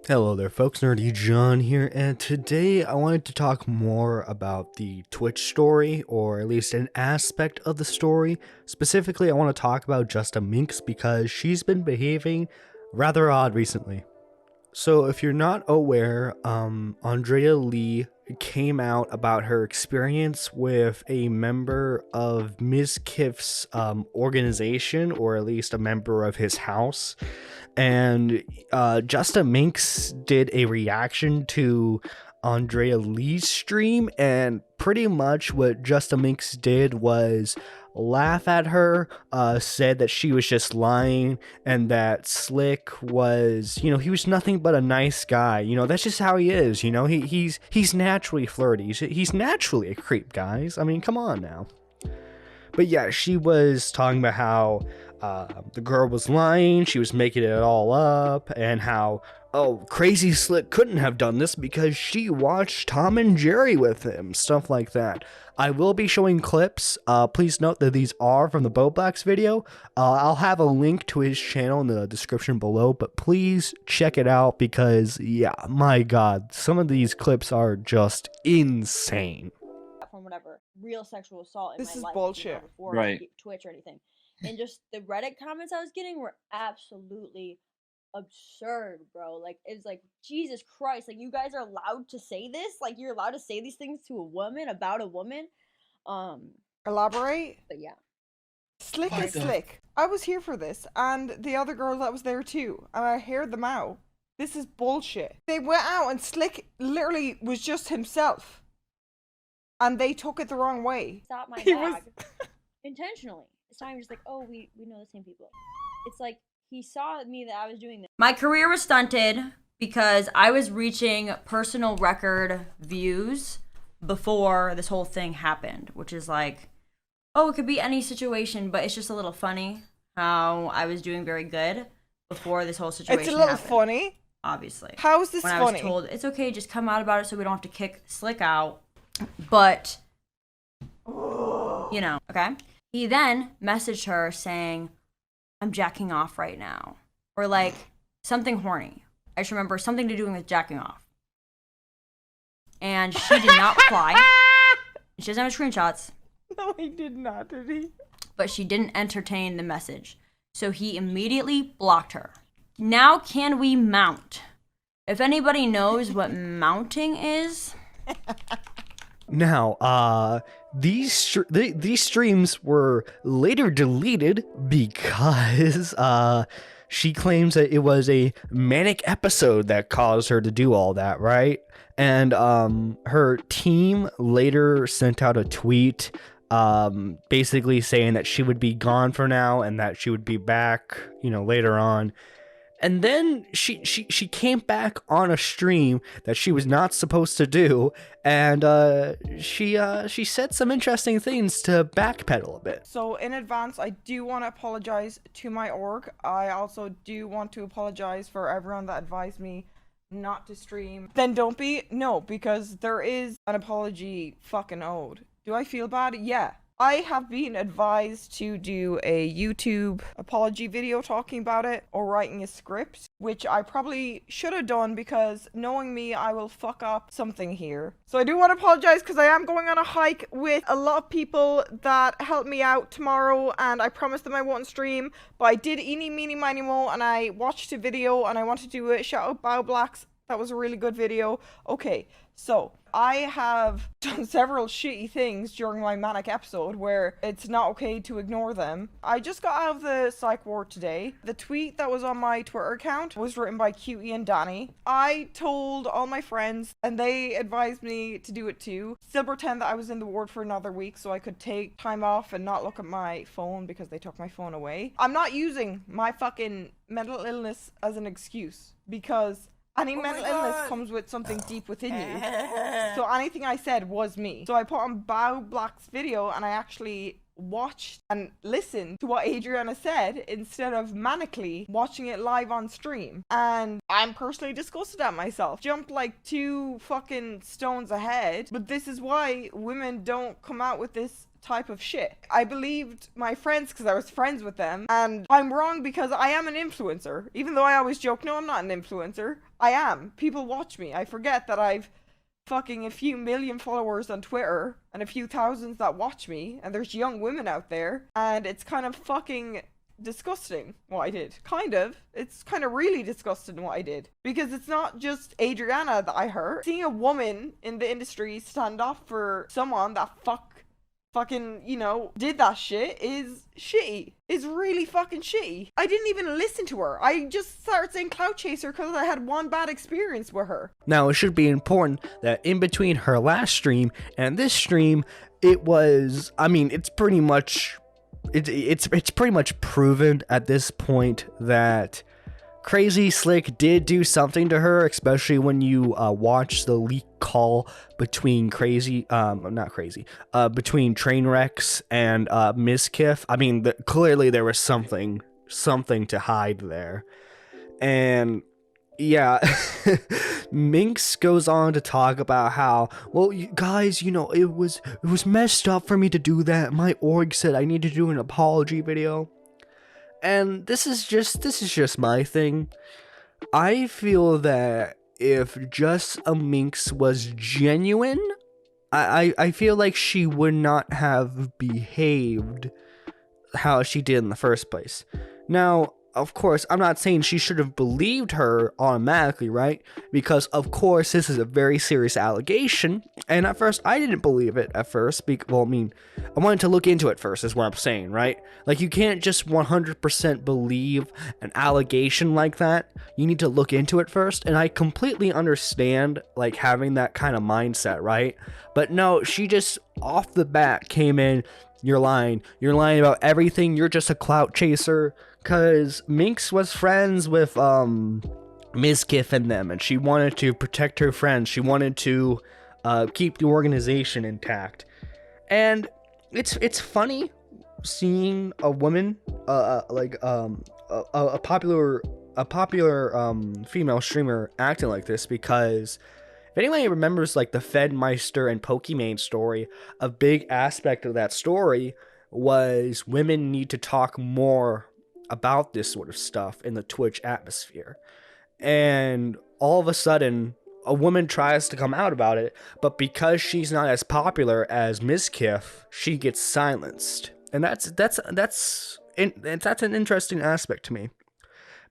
Hello there folks, Nerdy John here, and today I wanted to talk more about the Twitch story, or at least an aspect of the story. Specifically, I want to talk about JustAMinx because she's been behaving rather odd recently. So if you're not aware, Andrea Lee came out about her experience with a member of Ms. Kiff's organization, or at least a member of his house. And JustAMinx did a reaction to Andrea Lee's stream, and pretty much what JustAMinx did was laugh at her, said that she was just lying, and that Slick was, he was nothing but a nice guy. That's just how he is. He's naturally flirty. He's naturally a creep, guys. I mean, come on now. But yeah, she was talking about how the girl was lying, she was making it all up, and how, oh, Crazy Slick couldn't have done this because she watched Tom and Jerry with him, stuff like that. I will be showing clips. Please note that these are from the Boblax video. I'll have a link to his channel in the description below, but please check it out because, yeah, my god, some of these clips are just insane. From whatever real sexual assault in this my is life bullshit, before right? Twitch or anything, and just the Reddit comments I was getting were absolutely absurd, bro. Like, it's like, Jesus Christ, like, you guys are allowed to say this? Like, you're allowed to say these things to a woman about a woman? Elaborate. But yeah, Slick is Slick. I was here for this, and the other girl that was there too, and I heard them out. This is bullshit. They went out and Slick literally was just himself, and they took it the wrong way. stop my bag intentionally. It's not even just like, oh, we know the same people. It's like, he saw me that I was doing this. My career was stunted because I was reaching personal record views before this whole thing happened, which is like, oh, it could be any situation, but it's just a little funny how I was doing very good before this whole situation It's a little happened, funny. obviously. How is this when funny? I was told, it's okay, just come out about it so we don't have to kick Slick out. But, okay? He then messaged her saying, I'm jacking off right now. Or like, something horny. I just remember something to do with jacking off. And she did not reply. She doesn't have screenshots. No, he did not, did he? But she didn't entertain the message. So he immediately blocked her. Now can we mount? If anybody knows what mounting is... Now, these streams were later deleted because, she claims that it was a manic episode that caused her to do all that, right? And, her team later sent out a tweet, basically saying that she would be gone for now and that she would be back, later on. And then she came back on a stream that she was not supposed to do, and she said some interesting things to backpedal a bit. So in advance, I do want to apologize to my org. I also do want to apologize for everyone that advised me not to stream. Then don't be. No, because there is an apology fucking owed. Do I feel bad? Yeah. I have been advised to do a YouTube apology video talking about it, or writing a script, which I probably should have done because knowing me, I will fuck up something here. So I do want to apologize because I am going on a hike with a lot of people that helped me out tomorrow, and I promised them I won't stream, but I did eeny, meeny, miny, mo, and I watched a video and I want to do it. Shout out Bowblacks. That was a really good video. Okay, so I have done several shitty things during my manic episode where it's not okay to ignore them. I just got out of the psych ward today. The tweet that was on my Twitter account was written by Cutie and Danny. I told all my friends and they advised me to do it too. Still pretend that I was in the ward for another week so I could take time off and not look at my phone because they took my phone away. I'm not using my fucking mental illness as an excuse because any mental illness comes with something deep within you. So anything I said was me. So I put on Bow Black's video and I actually watched and listened to what Adriana said instead of manically watching it live on stream. And I'm personally disgusted at myself. Jumped like 2 fucking stones ahead. But this is why women don't come out with this type of shit. I believed my friends because I was friends with them, and I'm wrong because I am an influencer. Even though I always joke, no, I'm not an influencer. I am. People watch me. I forget that I've fucking a few million followers on Twitter and a few thousands that watch me, and there's young women out there, and it's kind of fucking disgusting what I did. Kind of. It's kind of really disgusting what I did. Because it's not just Adriana that I hurt. Seeing a woman in the industry stand up for someone that fucking, you know, did that shit is shitty. Is really fucking shitty. I didn't even listen to her. I just started saying clout chaser because I had one bad experience with her. Now, it should be important that in between her last stream and this stream, it was, I mean, it's pretty much, it's pretty much proven at this point that Crazy Slick did do something to her, especially when you watch the leak call between between Trainwrecks and Mizkif. I mean, clearly there was something to hide there. And yeah, Minx goes on to talk about how, well, you guys, you know, it was messed up for me to do that. My org said I need to do an apology video. And this is just my thing. I feel that if JustAMinx was genuine, I feel like she would not have behaved how she did in the first place. Now, of course, I'm not saying she should have believed her automatically, right? Because, of course, this is a very serious allegation. And at first, I didn't believe it at first. Well, I mean, I wanted to look into it first, is what I'm saying, right? Like, you can't just 100% believe an allegation like that. You need to look into it first. And I completely understand, like, having that kind of mindset, right? But no, she just, off the bat, came in, you're lying. You're lying about everything. You're just a clout chaser. Because Minx was friends with Mizkif and them, and she wanted to protect her friends. She wanted to keep the organization intact. And it's funny seeing a woman, a popular female streamer acting like this, because if anybody remembers like the Fedmeister and Pokimane story, a big aspect of that story was women need to talk more about this sort of stuff in the Twitch atmosphere. And all of a sudden, a woman tries to come out about it, but because she's not as popular as Mizkif, she gets silenced. And that's an interesting aspect to me,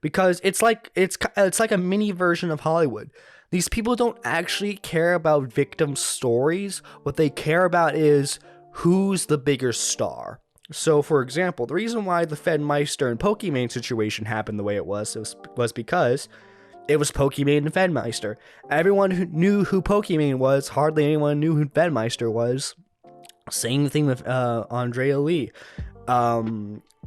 because it's like a mini version of Hollywood. These people don't actually care about victim stories. What they care about is who's the bigger star. So, for example, the reason why the Fedmeister and Pokimane situation happened the way it was because it was Pokimane and Fedmeister. Everyone who knew who Pokimane was, hardly anyone knew who Fedmeister was. Same thing with Andrea Lee.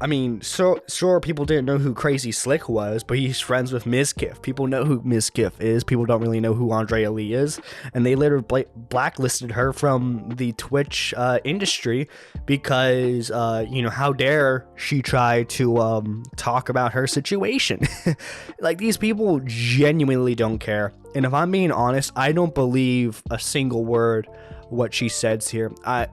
I mean, sure, people didn't know who Crazy Slick was, but he's friends with Mizkif. People know who Mizkif is. People don't really know who Andrea Lee is. And they later blacklisted her from the Twitch industry because, how dare she try to talk about her situation. Like, these people genuinely don't care. And if I'm being honest, I don't believe a single word what she says here. I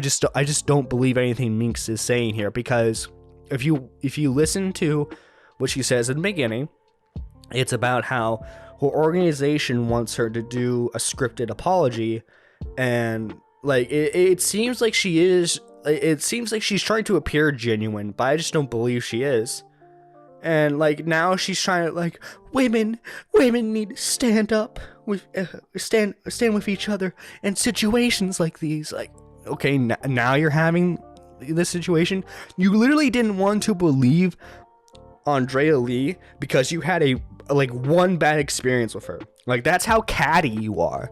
just don't believe anything Minx is saying here, because if you listen to what she says in the beginning, it's about how her organization wants her to do a scripted apology, and like it seems like she is. It seems like she's trying to appear genuine, but I just don't believe she is. And like now she's trying to, like, women need to stand up with stand with each other in situations like these. Like, okay, now you're having this situation. You literally didn't want to believe Andrea Lee because you had one bad experience with her. Like, that's how catty you are.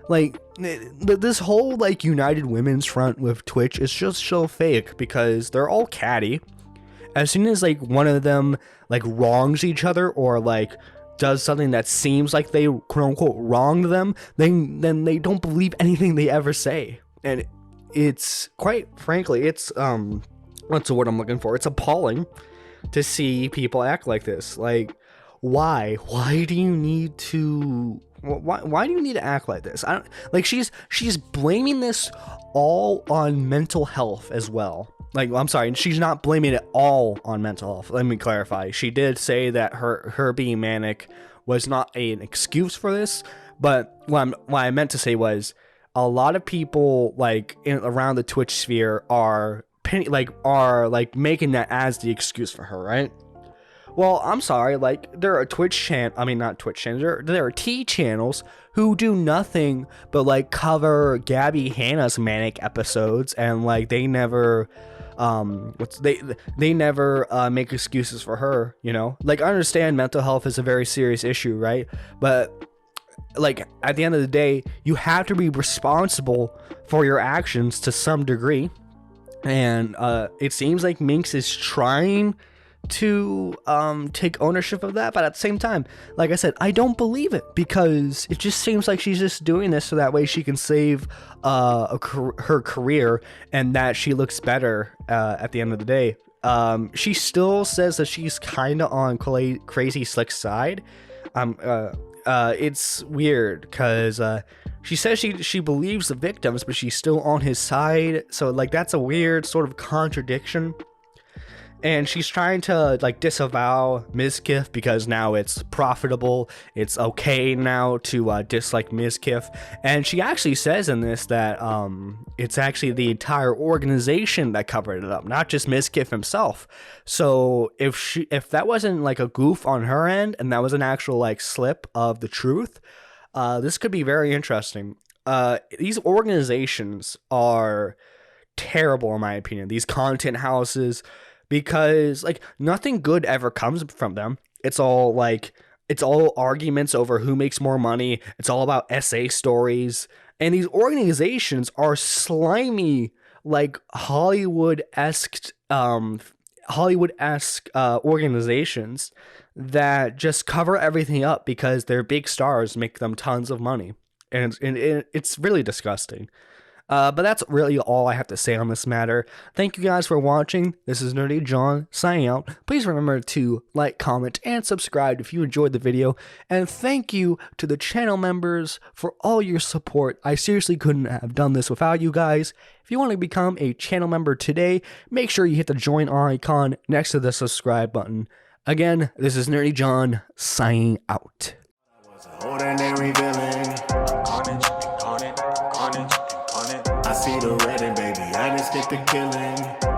Like, this whole like United Women's Front with Twitch is just so fake, because they're all catty. As soon as like one of them like wrongs each other, or like does something that seems like they quote unquote wronged them, then they don't believe anything they ever say. And it's, quite frankly, it's what's the word I'm looking for? It's appalling to see people act like this. Like, why do you need to act like this? I don't, like, she's blaming this all on mental health as well. Like, I'm sorry, she's not blaming it all on mental health. Let me clarify. She did say that her being manic was not an excuse for this, but what I meant to say was a lot of people like around the Twitch sphere are making that as the excuse for her, right? Well, I'm sorry, like, there are there are T channels who do nothing but, like, cover Gabby Hanna's manic episodes, and, like, they never, they never make excuses for her, you know? Like, I understand mental health is a very serious issue, right? But, like, at the end of the day, you have to be responsible for your actions to some degree, and, it seems like Minx is trying to take ownership of that, but at the same time, like I said, I don't believe it, because it just seems like she's just doing this so that way she can save her career, and that she looks better at the end of the day. She still says that she's kind of on Crazy Slick's side. It's weird because she says she believes the victims, but she's still on his side, so like that's a weird sort of contradiction. And she's trying to like disavow Mizkif because now it's profitable. It's okay now to dislike Mizkif. And she actually says in this that it's actually the entire organization that covered it up, not just Mizkif himself. So if that wasn't like a goof on her end and that was an actual like slip of the truth, this could be very interesting. These organizations are terrible in my opinion. These content houses, because like nothing good ever comes from them. It's all arguments over who makes more money. It's all about essay stories. And these organizations are slimy, like Hollywood-esque organizations that just cover everything up because their big stars make them tons of money. And it's really disgusting. But that's really all I have to say on this matter. Thank you guys for watching. This is Nerdy John signing out. Please remember to like, comment, and subscribe if you enjoyed the video. And thank you to the channel members for all your support. I seriously couldn't have done this without you guys. If you want to become a channel member today, make sure you hit the join icon next to the subscribe button. Again, this is Nerdy John signing out. Ordinary villain. I see the red and baby, I just get the killing.